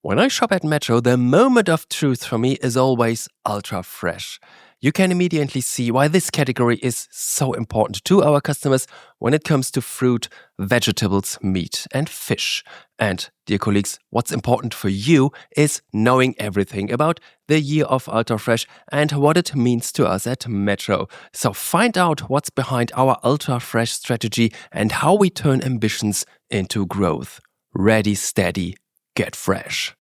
When I shop at Metro, the moment of truth for me is always ultra fresh. You can immediately see why this category is so important to our customers when it comes to fruit, vegetables, meat, and fish. And, dear colleagues, what's important for you is knowing everything about the year of Ultra Fresh and what it means to us at Metro. So find out what's behind our Ultra Fresh strategy and how we turn ambitions into growth. Ready, steady, get fresh.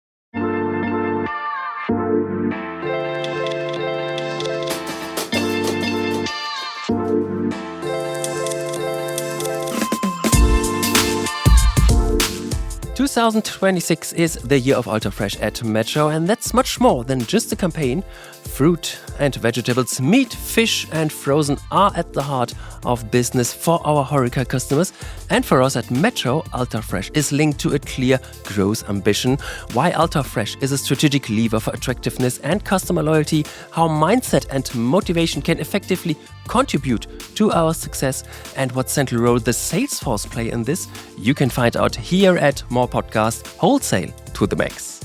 2026 is the year of Ultra Fresh at Metro, and that's much more than just a campaign. Fruit and vegetables, meat, fish and frozen are at the heart of business for our HoReCa customers. And for us at Metro, Ultra Fresh is linked to a clear growth ambition. Why Ultra Fresh is a strategic lever for attractiveness and customer loyalty, how mindset and motivation can effectively contribute to our success, and what central role the sales force play in this, you can find out here at More Podcast Wholesale to the Max.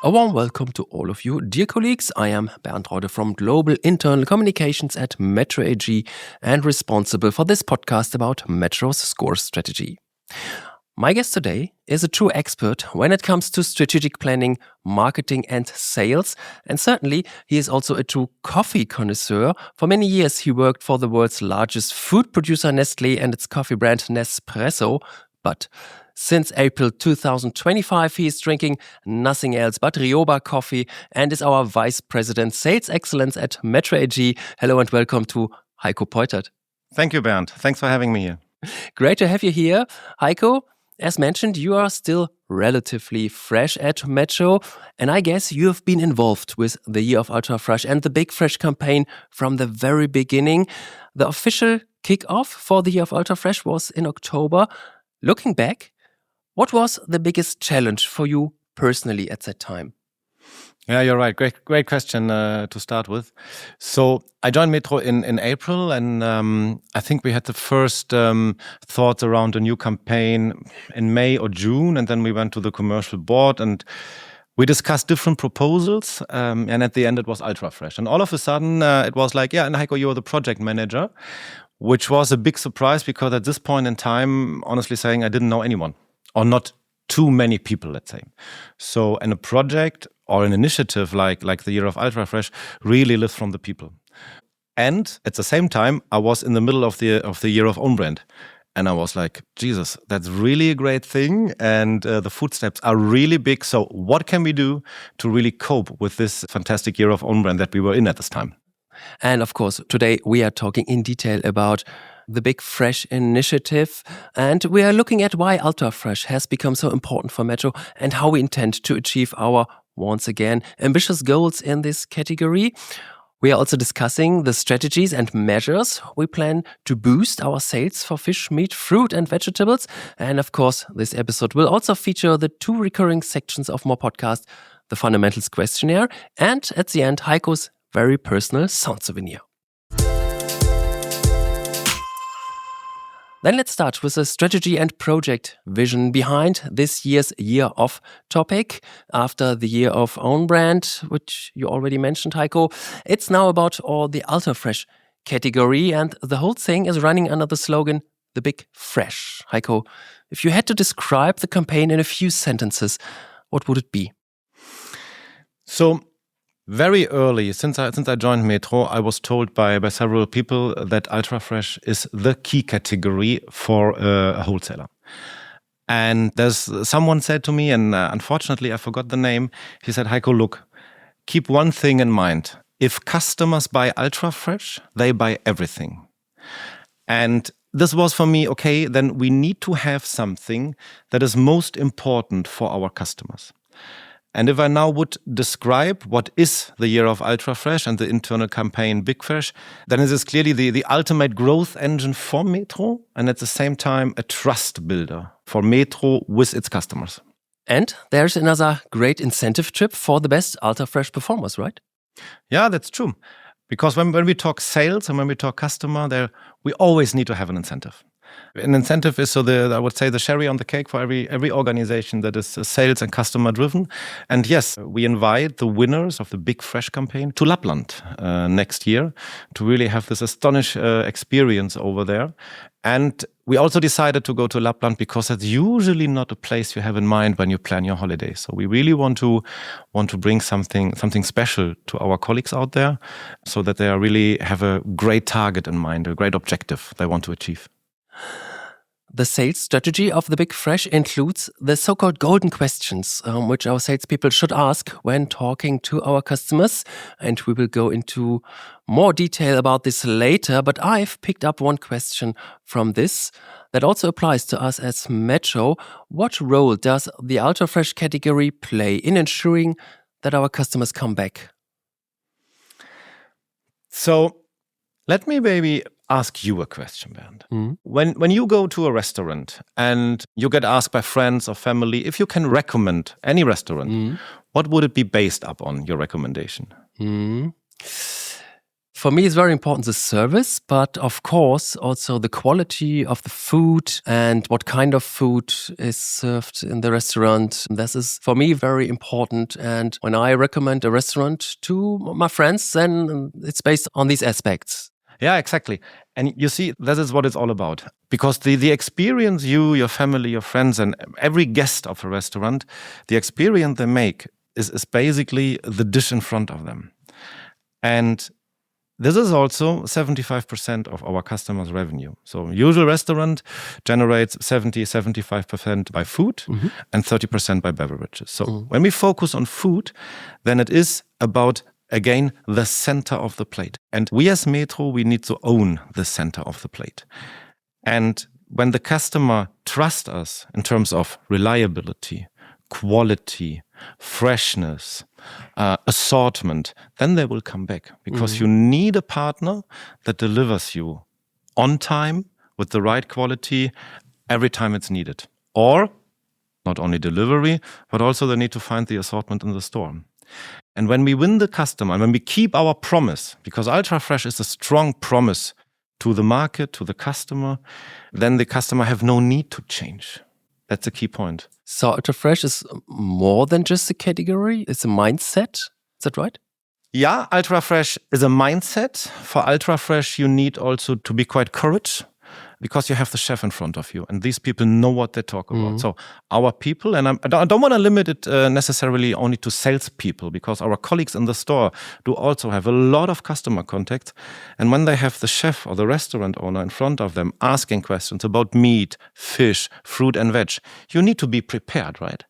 A warm welcome to all of you, dear colleagues. I am Bernd.Rodde from Global Internal Communications at Metro AG and responsible for this podcast about Metro's score strategy. My guest today is a true expert when it comes to strategic planning, marketing and sales. And certainly he is also a true coffee connoisseur. For many years he worked for the world's largest food producer Nestlé and its coffee brand Nespresso. But since April 2025 he is drinking nothing else but Ryoba coffee and is our Vice President Sales Excellence at Metro AG. Hello and welcome to Heiko Peuthert. Thank you, Bernd. Thanks for having me here. Great to have you here, Heiko. As mentioned, you are still relatively fresh at Metro, and I guess you have been involved with the Year of Ultra Fresh and the Big Fresh campaign from the very beginning. The official kick-off for the Year of Ultra Fresh was in October. Looking back, what was the biggest challenge for you personally at that time? Yeah, you're right. Great question to start with. So I joined Metro in April, and I think we had the first thoughts around a new campaign in May or June, and then we went to the commercial board and we discussed different proposals, and at the end it was Ultra Fresh. And all of a sudden it was like, yeah, and Heiko, you're the project manager, which was a big surprise because at this point in time, honestly saying, I didn't know anyone, or not too many people, let's say. So, and a project or an initiative like the Year of Ultra Fresh really lives from the people. And at the same time, I was in the middle of the Year of Own Brand. And I was like, Jesus, that's really a great thing. And the footsteps are really big. So what can we do to really cope with this fantastic Year of Own Brand that we were in at this time? And of course, today we are talking in detail about the Big Fresh initiative, and we are looking at why Ultra Fresh has become so important for Metro and how we intend to achieve our, once again, ambitious goals in this category. We are also discussing the strategies and measures we plan to boost our sales for fish, meat, fruit and vegetables. And of course, this episode will also feature the two recurring sections of More Podcast, the Fundamentals Questionnaire, and at the end, Heiko's very personal sound souvenir. Then let's start with the strategy and project vision behind this year's Year of topic. After the Year of Own Brand, which you already mentioned, Heiko, it's now about all the Ultra Fresh category, and the whole thing is running under the slogan, The Big Fresh. Heiko, if you had to describe the campaign in a few sentences, what would it be? So, very early, since I joined Metro, I was told by several people that Ultra Fresh is the key category for a wholesaler. And someone said to me, and unfortunately I forgot the name, he said, Heiko, look, keep one thing in mind. If customers buy Ultra Fresh, they buy everything. And this was for me, okay, then we need to have something that is most important for our customers. And if I now would describe what is the Year of Ultra Fresh and the internal campaign Big Fresh, then it is clearly the ultimate growth engine for Metro and at the same time a trust builder for Metro with its customers. And there's another great incentive trip for the best Ultra Fresh performers, right? Yeah, that's true. Because when we talk sales and when we talk customer, we always need to have an incentive. An incentive is I would say the cherry on the cake for every organization that is sales and customer driven. And yes, we invite the winners of the Big Fresh campaign to Lapland next year to really have this experience over there. And we also decided to go to Lapland because that's usually not a place you have in mind when you plan your holiday. So we really want to bring something special to our colleagues out there, so that they really have a great target in mind, a great objective they want to achieve. The sales strategy of the Big Fresh includes the so-called golden questions, which our salespeople should ask when talking to our customers. And we will go into more detail about this later. But I've picked up one question from this that also applies to us as Metro. What role does the Ultra Fresh category play in ensuring that our customers come back? So let me maybe ask you a question, Bernd. When you go to a restaurant and you get asked by friends or family if you can recommend any restaurant, what would it be based upon, your recommendation? For me, it's very important the service, but of course also the quality of the food and what kind of food is served in the restaurant. This is for me very important. And when I recommend a restaurant to my friends, then it's based on these aspects. Yeah, exactly. And you see, this is what it's all about. Because the experience you, your family, your friends, and every guest of a restaurant, the experience they make is basically the dish in front of them. And this is also 75% of our customers' revenue. So usual restaurant generates 75% by food and 30% by beverages. So when we focus on food, then it is about, again, the center of the plate. And we as Metro, we need to own the center of the plate. And when the customer trusts us in terms of reliability, quality, freshness, assortment, then they will come back. Because you need a partner that delivers you on time with the right quality every time it's needed. Or not only delivery, but also they need to find the assortment in the store. And when we win the customer, and when we keep our promise, because Ultra Fresh is a strong promise to the market, to the customer, then the customer have no need to change. That's a key point. So Ultra Fresh is more than just a category, it's a mindset. Is that right? Yeah, Ultra Fresh is a mindset. For Ultra Fresh, you need also to be quite courage, because you have the chef in front of you and these people know what they talk about. So our people, and I don't want to limit it necessarily only to salespeople, because our colleagues in the store do also have a lot of customer contact. And when they have the chef or the restaurant owner in front of them asking questions about meat, fish, fruit and veg, you need to be prepared, right?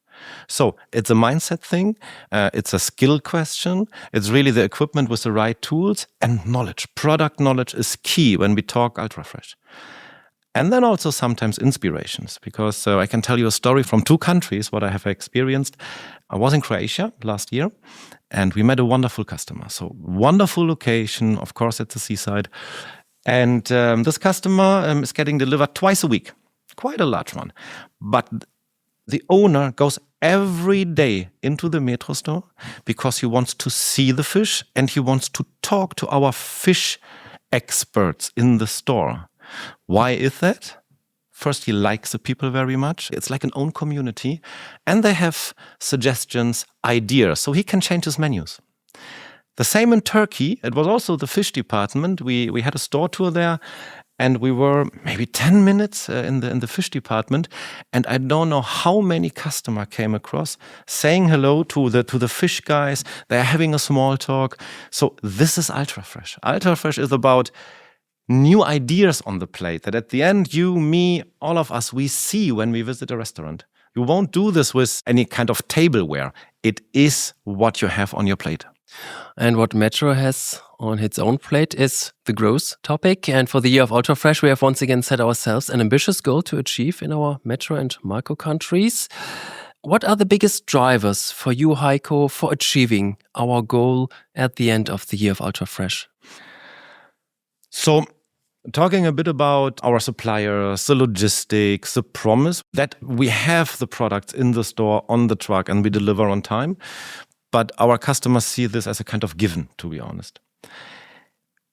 So it's a mindset thing, it's a skill question, it's really the equipment with the right tools and knowledge. Product knowledge is key when we talk Ultra Fresh. And then also sometimes inspirations, because I can tell you a story from 2 countries, what I have experienced. I was in Croatia last year and we met a wonderful customer. So wonderful location, of course at the seaside. And this customer is getting delivered twice a week, quite a large one. But the owner goes every day into the Metro store because he wants to see the fish and he wants to talk to our fish experts in the store. Why is that? First, he likes the people very much. It's like an own community. And they have suggestions, ideas, so he can change his menus. The same in Turkey. It was also the fish department. We had a store tour there. And we were maybe 10 minutes in the fish department. And I don't know how many customers came across saying hello to the fish guys. They're having a small talk. So this is Ultra Fresh. Ultra Fresh is about new ideas on the plate that at the end, you, me, all of us, we see when we visit a restaurant. You won't do this with any kind of tableware. It is what you have on your plate. And what Metro has on its own plate is the growth topic. And for the year of Ultra Fresh, we have once again set ourselves an ambitious goal to achieve in our Metro and Micro countries. What are the biggest drivers for you, Heiko, for achieving our goal at the end of the year of Ultra Fresh? So, talking a bit about our suppliers, the logistics, the promise that we have the products in the store, on the truck, and we deliver on time. But our customers see this as a kind of given, to be honest.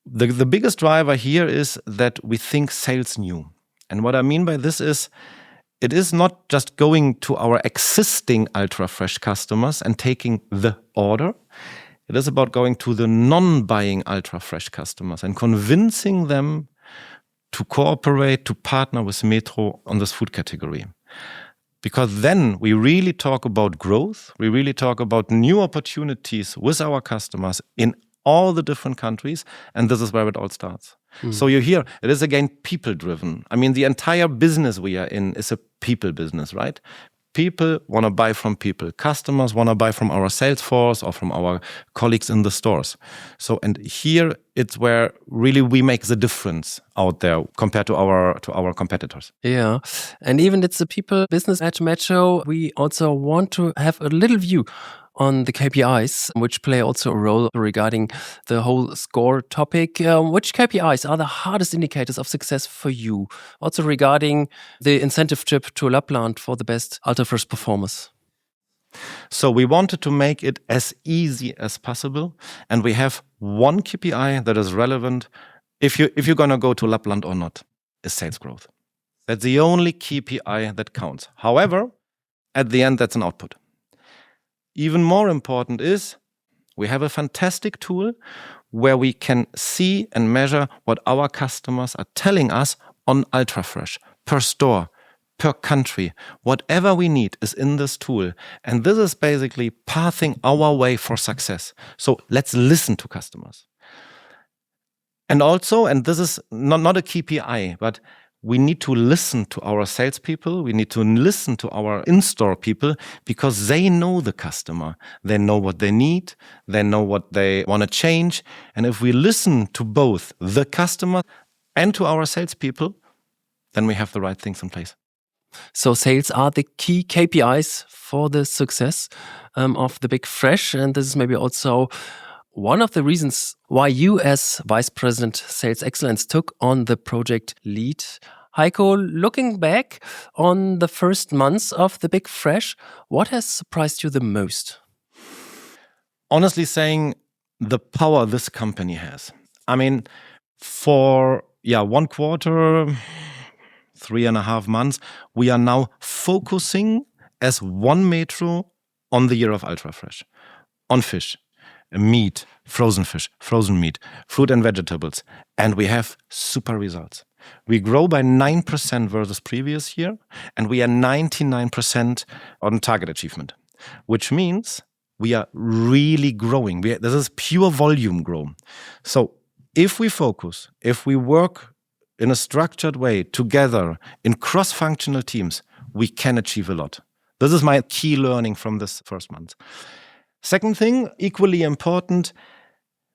The biggest driver here is that we think sales new. And what I mean by this is, it is not just going to our existing ultra fresh customers and taking the order. It is about going to the non-buying ultra fresh customers and convincing them to cooperate, to partner with Metro on this food category. Because then we really talk about growth. We really talk about new opportunities with our customers in all the different countries. And this is where it all starts. So you hear, it is again people-driven. I mean, the entire business we are in is a people business, right? People want to buy from people. Customers want to buy from our sales force or from our colleagues in the stores. So, and here it's where really we make the difference out there compared to our competitors. Yeah. And even it's a people business at Metro, we also want to have a little view on the KPIs, which play also a role regarding the whole score topic. Which KPIs are the hardest indicators of success for you? Also regarding the incentive trip to Lapland for the best ultra-fresh performers. So we wanted to make it as easy as possible. And we have one KPI that is relevant if you're going to go to Lapland or not, is sales growth. That's the only KPI that counts. However, at the end, that's an output. Even more important is we have a fantastic tool where we can see and measure what our customers are telling us on ultra-fresh, per store, per country. Whatever we need is in this tool. And this is basically pathing our way for success. So let's listen to customers. And also, and this is not a KPI, but we need to listen to our salespeople. We need to listen to our in-store people because they know the customer. They know what they need. They know what they want to change. And if we listen to both the customer and to our salespeople, then we have the right things in place. So sales are the key KPIs for the success of the Big Fresh. And this is maybe also one of the reasons why you as Vice President Sales Excellence took on the project lead. Heiko, looking back on the first months of the Big Fresh, what has surprised you the most? Honestly saying, the power this company has. I mean, for 1 quarter, 3.5 months, we are now focusing as one Metro on the year of ultra fresh, on fish, meat, frozen fish, frozen meat, fruit and vegetables. And we have super results. We grow by 9% versus previous year, and we are 99% on target achievement, which means we are really growing. This is pure volume growth. So if we focus, if we work in a structured way together in cross-functional teams, we can achieve a lot. This is my key learning from this first month. Second thing, equally important,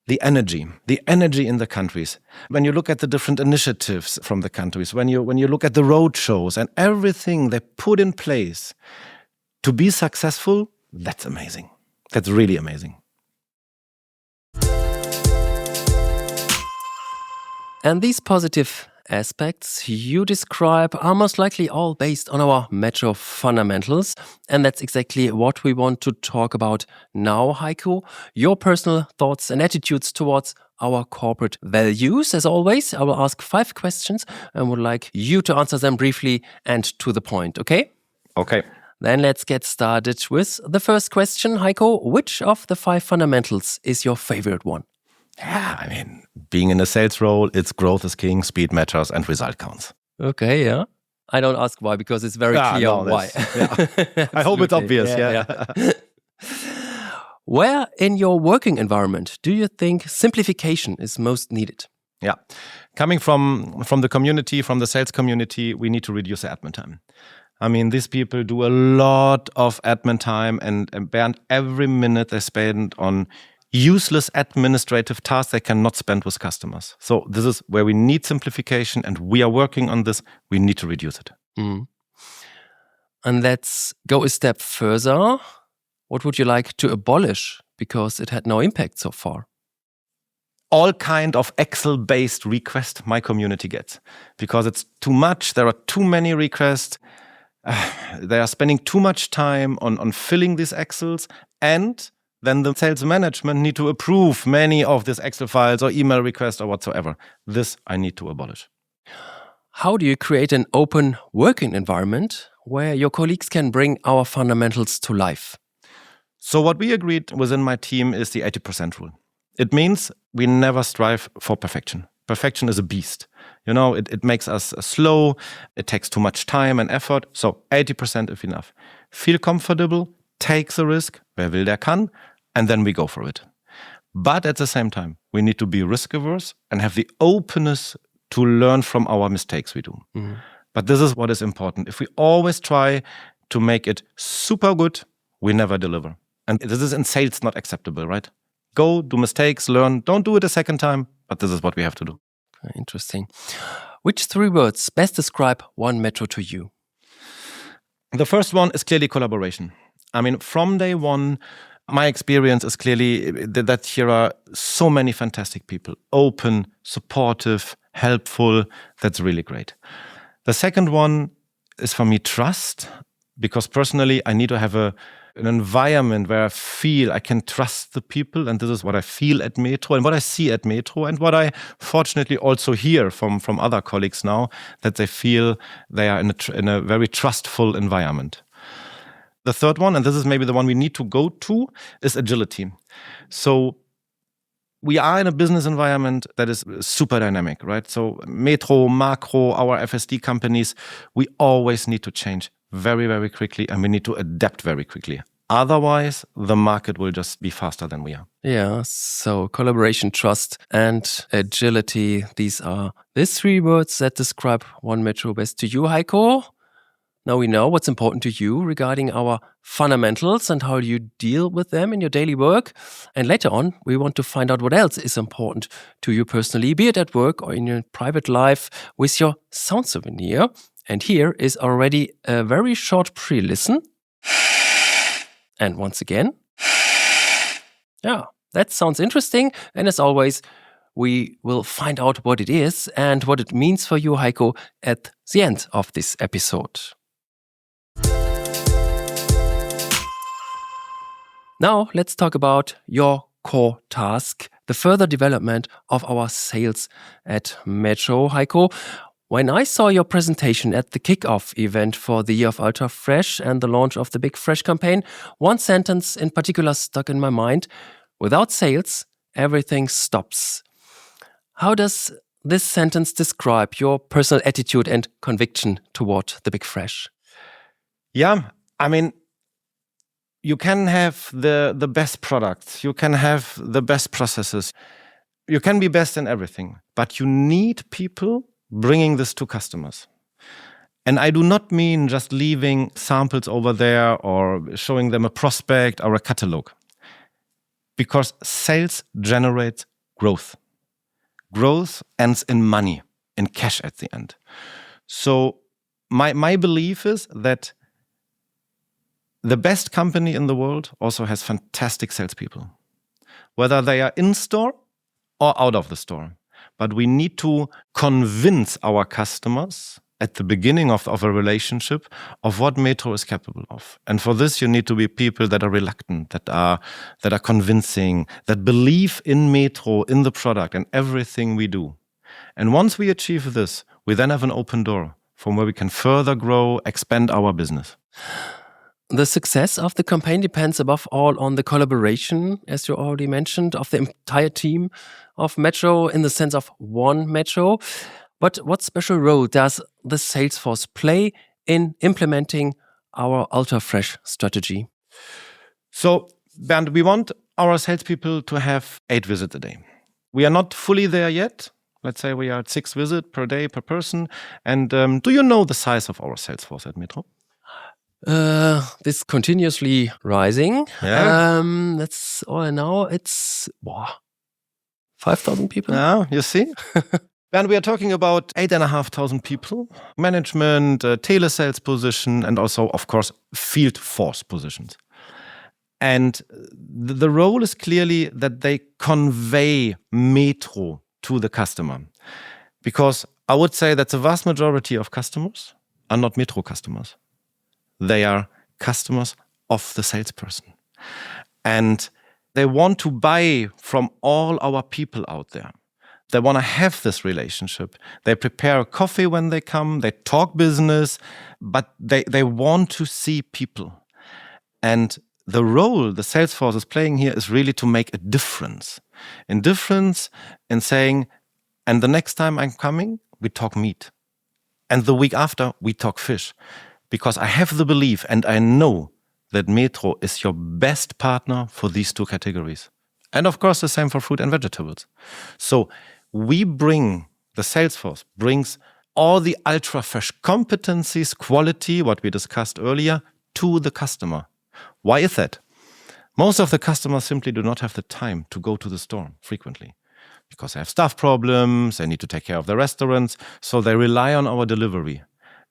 the energy in the countries. When you look at the different initiatives from the countries, when you look at the road shows and everything they put in place to be successful, that's amazing. That's really amazing. And these positive aspects you describe are most likely all based on our Metro fundamentals. And that's exactly what we want to talk about now, Heiko. Your personal thoughts and attitudes towards our corporate values. As always, I will ask 5 questions and would like you to answer them briefly and to the point, okay? Okay. Then let's get started with the first question. Heiko, which of the 5 fundamentals is your favorite one? Yeah, I mean, being in a sales role, it's growth is king, speed matters, and result counts. Okay, yeah. I don't ask why, because it's very clear why. Yeah. I hope it's obvious, yeah. Where in your working environment do you think simplification is most needed? Yeah. Coming from the community, from the sales community, we need to reduce the admin time. I mean, these people do a lot of admin time, and Bernd, every minute they spend on useless administrative tasks they cannot spend with customers. So this is where we need simplification, and we are working on this. We need to reduce it. Mm. And let's go a step further. What would you like to abolish because it had no impact so far? All kind of Excel-based requests my community gets because it's too much. There are too many requests. They are spending too much time on filling these Excels, and then the sales management need to approve many of these Excel files or email requests or whatsoever. This I need to abolish. how do you create an open working environment where your colleagues can bring our fundamentals to life? So what we agreed within my team is the 80% rule. It means we never strive for perfection. Perfection is a beast. It makes us slow. It takes too much time and effort. So 80% is enough. Feel comfortable, take the risk, wer will, der kann, and then we go for it. But at the same time, we need to be risk averse and have the openness to learn from our mistakes we do. Mm-hmm. But this is what is important. If we always try to make it super good, we never deliver. And this is in sales not acceptable, right? Go, do mistakes, learn. Don't do it a second time, but this is what we have to do. Interesting. Which 3 words best describe One Metro to you? The first one is clearly collaboration. I mean, from day one, my experience is clearly that here are so many fantastic people, open, supportive, helpful. That's really great. The second one is for me trust, because personally I need to have an environment where I feel I can trust the people, and this is what I feel at Metro and what I see at Metro and what I fortunately also hear from other colleagues now, that they feel they are in a very trustful environment. The third one, and this is maybe the one we need to go to, is agility. So we are in a business environment that is super dynamic, right? So Metro, Macro, our FSD companies, we always need to change very, very quickly, and we need to adapt very quickly. Otherwise, the market will just be faster than we are. Yeah, so collaboration, trust, and agility. These are the 3 words that describe One Metro best to you, Heiko. Now we know what's important to you regarding our fundamentals and how you deal with them in your daily work. And later on, we want to find out what else is important to you personally, be it at work or in your private life, with your sound souvenir. And here is already a very short pre-listen. And once again. Yeah, that sounds interesting. And as always, we will find out what it is and what it means for you, Heiko, at the end of this episode. Now, let's talk about your core task, the further development of our sales at Metro. Heiko, when I saw your presentation at the kickoff event for the Year of Ultra Fresh and the launch of the Big Fresh campaign, one sentence in particular stuck in my mind: without sales, everything stops. How does this sentence describe your personal attitude and conviction toward the Big Fresh? Yeah, I mean, you can have the best products, you can have the best processes, you can be best in everything, but you need people bringing this to customers. And I do not mean just leaving samples over there or showing them a prospect or a catalog, because sales generates growth. Growth ends in money, in cash at the end. So my belief is that the best company in the world also has fantastic salespeople, whether they are in store or out of the store. But we need to convince our customers at the beginning of a relationship of what Metro is capable of. And for this, you need to be people that are reluctant, that are convincing, that believe in Metro, in the product and everything we do. And once we achieve this, we then have an open door from where we can further grow, expand our business. The success of the campaign depends above all on the collaboration, as you already mentioned, of the entire team of Metro in the sense of One Metro. But what special role does the sales force play in implementing our Ultra Fresh strategy? So, Bernd, we want our salespeople to have 8 visits a day. We are not fully there yet. Let's say we are at 6 visits per day per person. And do you know the size of our sales force at Metro? This continuously rising. Yeah. That's all I know. It's 5,000 people. Yeah, you see? And we are talking about 8,500 people, management, telesales position, and also, of course, field force positions. And the role is clearly that they convey Metro to the customer. Because I would say that the vast majority of customers are not Metro customers. They are customers of the salesperson. And they want to buy from all our people out there. They want to have this relationship. They prepare a coffee when they come, they talk business, but they want to see people. And the role the sales force is playing here is really to make a difference. In saying, and the next time I'm coming, we talk meat. And the week after, we talk fish. Because I have the belief and I know that Metro is your best partner for these two categories. And of course, the same for fruit and vegetables. So the sales force brings all the ultra fresh competencies, quality, what we discussed earlier, to the customer. Why is that? Most of the customers simply do not have the time to go to the store frequently because they have staff problems, they need to take care of their restaurants, so they rely on our delivery.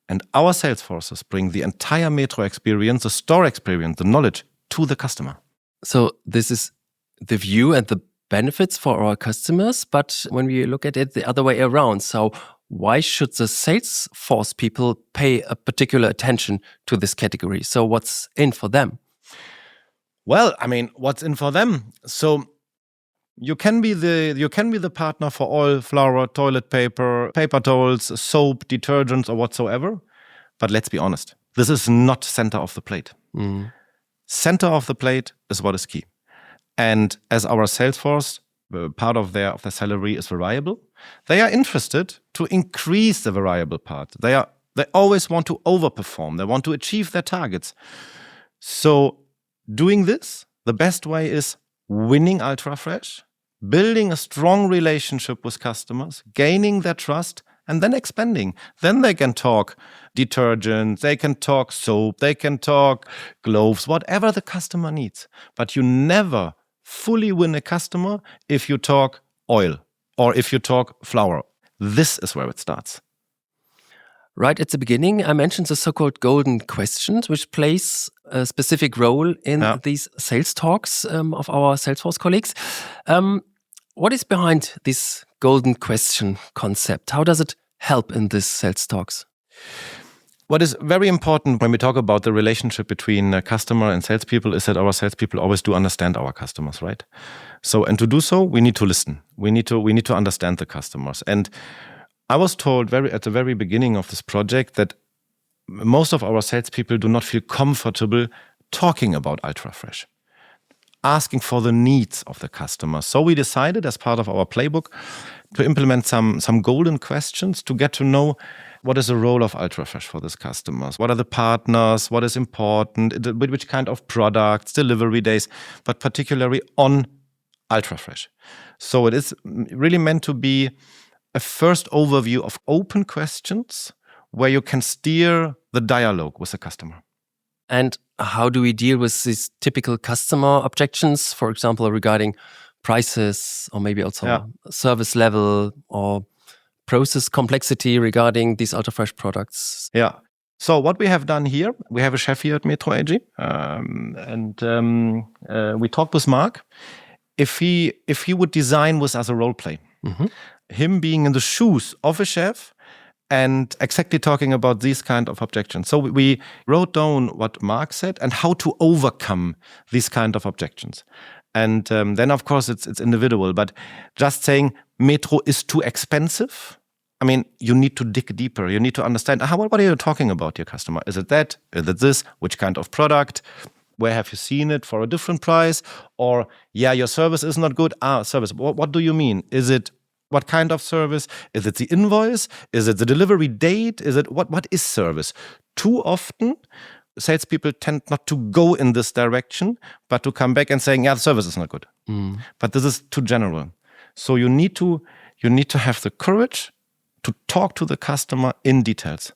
And our sales forces bring the entire Metro experience, the store experience, the knowledge to the customer. So this is the view and the benefits for our customers, but when we look at it the other way around, so why should the sales force people pay a particular attention to this category? So what's in for them? Well, I mean, what's in for them? So you can be the partner for oil, flour, toilet paper, paper towels, soap, detergents, or whatsoever. But let's be honest, this is not center of the plate. Center of the plate is what is key. And as our sales force, part of their salary is variable, they are interested to increase the variable part. They always want to overperform. They want to achieve their targets. So doing this, the best way is winning ultra fresh, building a strong relationship with customers, gaining their trust, and then expanding. Then they can talk detergents, they can talk soap, they can talk gloves, whatever the customer needs. But you never fully win a customer if you talk oil or if you talk flour. This is where it starts. Right at the beginning, I mentioned the so-called golden questions, which plays a specific role in these sales talks of our Salesforce colleagues. What is behind this golden question concept? How does it help in these sales talks? What is very important when we talk about the relationship between customer and salespeople is that our salespeople always do understand our customers, right? So, and to do so, we need to listen. We need to understand the customers. And I was told at the very beginning of this project that most of our salespeople do not feel comfortable talking about ultra fresh, asking for the needs of the customer. So we decided, as part of our playbook, to implement some golden questions to get to know what is the role of ultra fresh for these customers. What are the partners? What is important? Which kind of products, delivery days, but particularly on ultra fresh. So it is really meant to be a first overview of open questions where you can steer the dialogue with the customer. And how do we deal with these typical customer objections, for example, regarding prices or maybe also service level or process complexity regarding these ultra-fresh products? Yeah. So what we have done here, we have a chef here at Metro AG, and we talked with Mark. If he would design with us a role play, him being in the shoes of a chef and exactly talking about these kind of objections. So we wrote down what Mark said and how to overcome these kind of objections. And then, of course, it's individual. But just saying Metro is too expensive, I mean, you need to dig deeper. You need to understand, what are you talking about, your customer? Is it that? Is it this? Which kind of product? Where have you seen it for a different price? Or, your service is not good. Service. What do you mean? Is it what kind of service? Is it the invoice? Is it the delivery date? Is it what is service? Too often, salespeople tend not to go in this direction, but to come back and saying, the service is not good. But this is too general. So you need to have the courage to talk to the customer in details,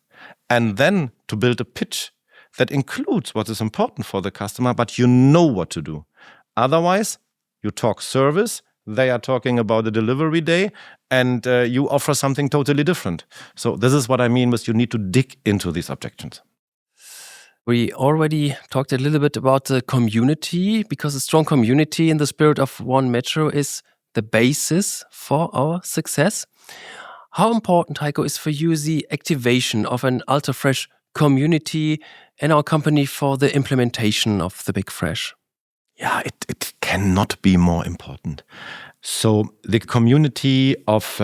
and then to build a pitch that includes what is important for the customer, but you know what to do. Otherwise, you talk service, they are talking about the delivery day, and you offer something totally different. So this is what I mean with you need to dig into these objections. We already talked a little bit about the community, because a strong community in the spirit of One Metro is the basis for our success. How important, Heiko, is for you the activation of an ultra-fresh community in our company for the implementation of the Big Fresh? Yeah, it cannot be more important. So the community of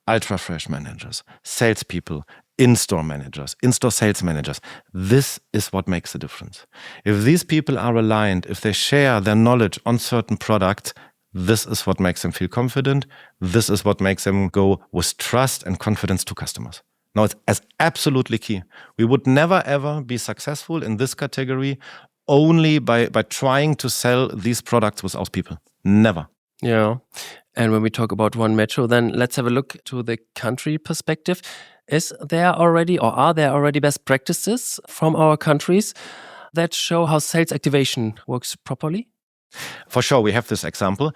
ultra fresh managers, salespeople, in-store managers, in-store sales managers, this is what makes the difference. If these people are aligned, if they share their knowledge on certain products, this is what makes them feel confident. This is what makes them go with trust and confidence to customers. Now, it's absolutely key. We would never, ever be successful in this category only by trying to sell these products without people. Never. Yeah. And when we talk about One Metro, then let's have a look to the country perspective. Are there already best practices from our countries that show how sales activation works properly? For sure, we have this example.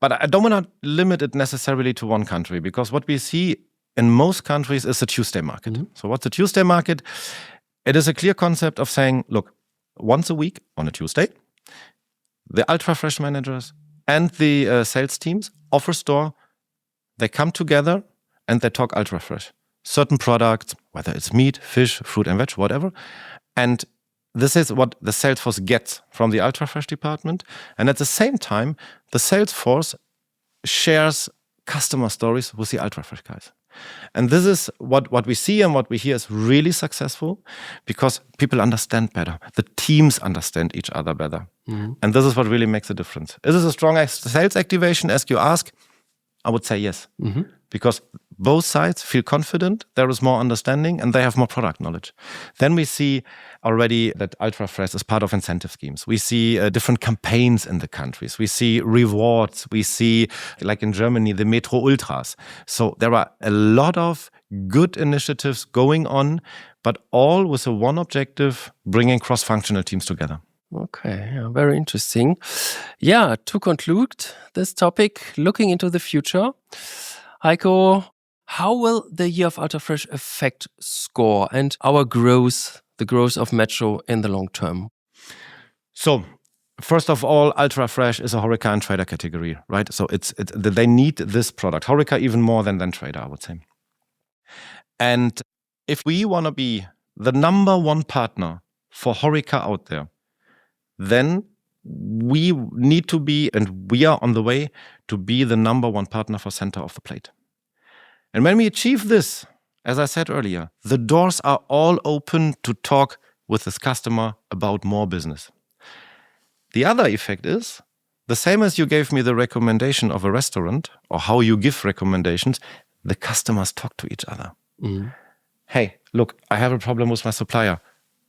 But I don't want to limit it necessarily to one country, because what we see in most countries is the Tuesday market. Mm-hmm. So what's the Tuesday market? It is a clear concept of saying, look, once a week on a Tuesday, the ultra fresh managers and the sales teams of a store, they come together and they talk ultra fresh. Certain products, whether it's meat, fish, fruit and veg, whatever. And this is what the sales force gets from the ultra fresh department. And at the same time, the sales force shares customer stories with the ultra fresh guys. And this is what we see and what we hear is really successful, because people understand better. The teams understand each other better. Mm-hmm. And this is what really makes a difference. Is this a strong sales activation, as you ask? I would say yes. Mm-hmm. Because both sides feel confident, there is more understanding, and they have more product knowledge. Then we see already that ultra fresh is part of incentive schemes. We see different campaigns in the countries. We see rewards. We see, like in Germany, the Metro Ultras. So there are a lot of good initiatives going on, but all with a one objective, bringing cross-functional teams together. Okay, yeah, very interesting. Yeah, to conclude this topic, looking into the future, Heiko, how will the year of Ultra Fresh affect SCORE and our growth, the growth of Metro in the long term? So, first of all, Ultra Fresh is a HoReCa and Trader category, right? So they need this product. HoReCa even more than Trader, I would say. And if we want to be the number one partner for HoReCa out there, then we need to be, and we are on the way to be the number one partner for center of the plate. And when we achieve this, as I said earlier, the doors are all open to talk with this customer about more business. The other effect is, the same as you gave me the recommendation of a restaurant, or how you give recommendations, the customers talk to each other. Mm. Hey, look, I have a problem with my supplier.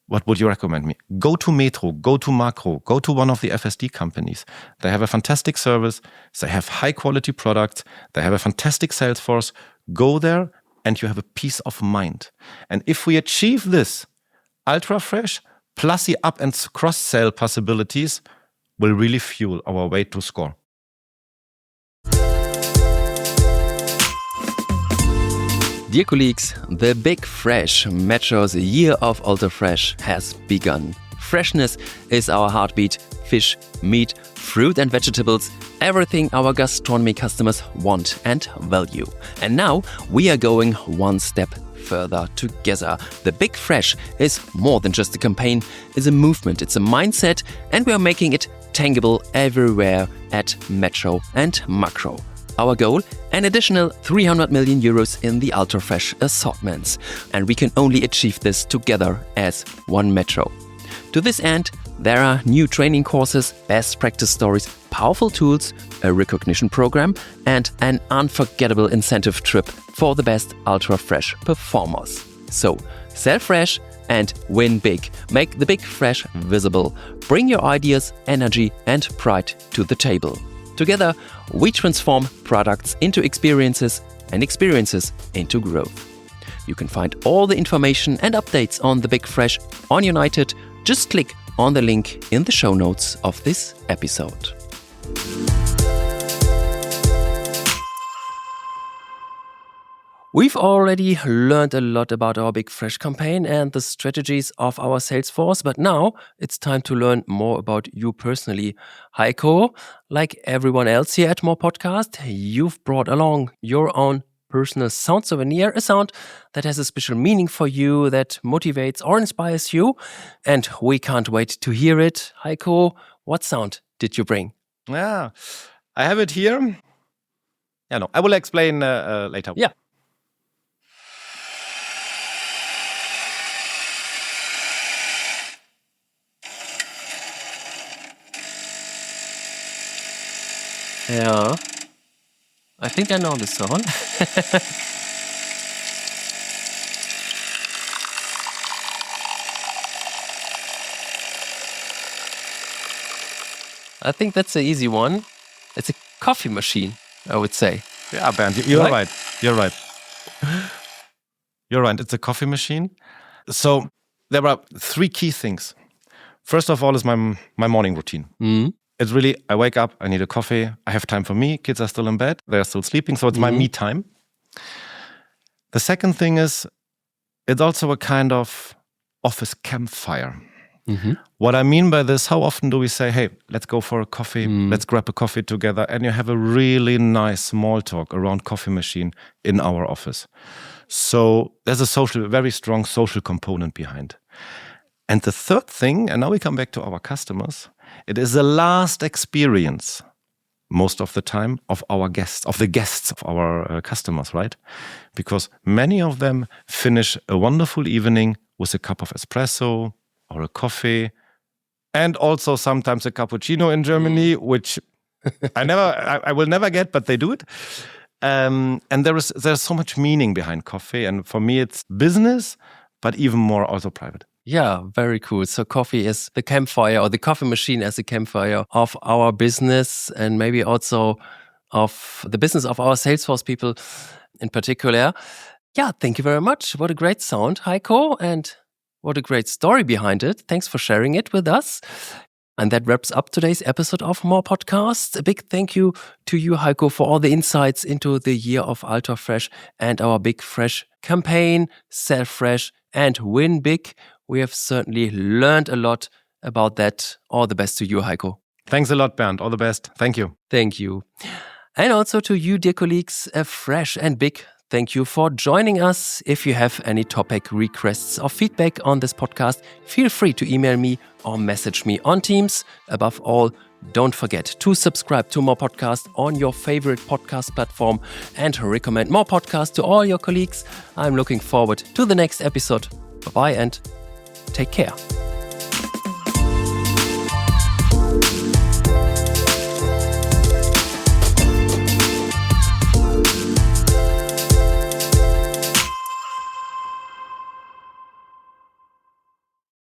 What would you recommend me? Go to Metro, go to Makro, go to one of the FSD companies. They have a fantastic service. They have high quality products. They have a fantastic sales force. Go there and you have a peace of mind. And if we achieve this, Ultra Fresh plus the up and cross-sell possibilities will really fuel our way to SCORE. Dear colleagues, the Big Fresh Metro's year of Ultra Fresh has begun. Freshness is our heartbeat. Fish, meat, fruit and vegetables, everything our gastronomy customers want and value. And now we are going one step further together. The Big Fresh is more than just a campaign, it's a movement, it's a mindset, and we are making it tangible everywhere at Metro and Makro. Our goal, an additional 300 million euros in the Ultra Fresh assortments. And we can only achieve this together as one Metro. To this end, there are new training courses, best practice stories, powerful tools, a recognition program, and an unforgettable incentive trip for the best Ultra Fresh performers. So, sell fresh and win big. Make the Big Fresh visible. Bring your ideas, energy, and pride to the table. Together, we transform products into experiences and experiences into growth. You can find all the information and updates on the Big Fresh on United. Just click on the link in the show notes of this episode. We've already learned a lot about our Big Fresh campaign and the strategies of our sales force, but now it's time to learn more about you personally. Heiko, like everyone else here at More Podcast, you've brought along your own personal sound souvenir, a sound that has a special meaning for you, that motivates or inspires you, and we can't wait to hear it. Heiko, what sound did you bring? Yeah, I have it here. Yeah, no, I will explain later. Yeah. Yeah. I think I know the song. I think that's an easy one. It's a coffee machine, I would say. Yeah, Bernd, you're right. You're right. You're right. It's a coffee machine. So there are 3 key things. First of all is my morning routine. Mm. It's really, I wake up, I need a coffee, I have time for me, kids are still in bed, they're still sleeping, so it's my me time. The second thing is, it's also a kind of office campfire. Mm-hmm. What I mean by this, how often do we say, hey, let's go for a coffee, let's grab a coffee together, and you have a really nice small talk around coffee machine in our office. So there's a very strong social component behind. And the third thing, and now we come back to our customers, it is the last experience, most of the time, of the guests of our customers, right? Because many of them finish a wonderful evening with a cup of espresso or a coffee, and also sometimes a cappuccino in Germany, which I will never get, but they do it. And there's so much meaning behind coffee, and for me it's business, but even more also private. Yeah, very cool. So coffee is the campfire, or the coffee machine as a campfire of our business, and maybe also of the business of our Salesforce people in particular. Yeah, thank you very much. What a great sound, Heiko, and what a great story behind it. Thanks for sharing it with us. And that wraps up today's episode of More Podcasts. A big thank you to you, Heiko, for all the insights into the year of Ultra Fresh and our Big Fresh campaign, Sell Fresh and Win Big. We have certainly learned a lot about that. All the best to you, Heiko. Thanks a lot, Bernd. All the best. Thank you. Thank you. And also to you, dear colleagues, a fresh and big thank you for joining us. If you have any topic requests or feedback on this podcast, feel free to email me or message me on Teams. Above all, don't forget to subscribe to More Podcasts on your favorite podcast platform and recommend More Podcasts to all your colleagues. I'm looking forward to the next episode. Bye-bye and take care.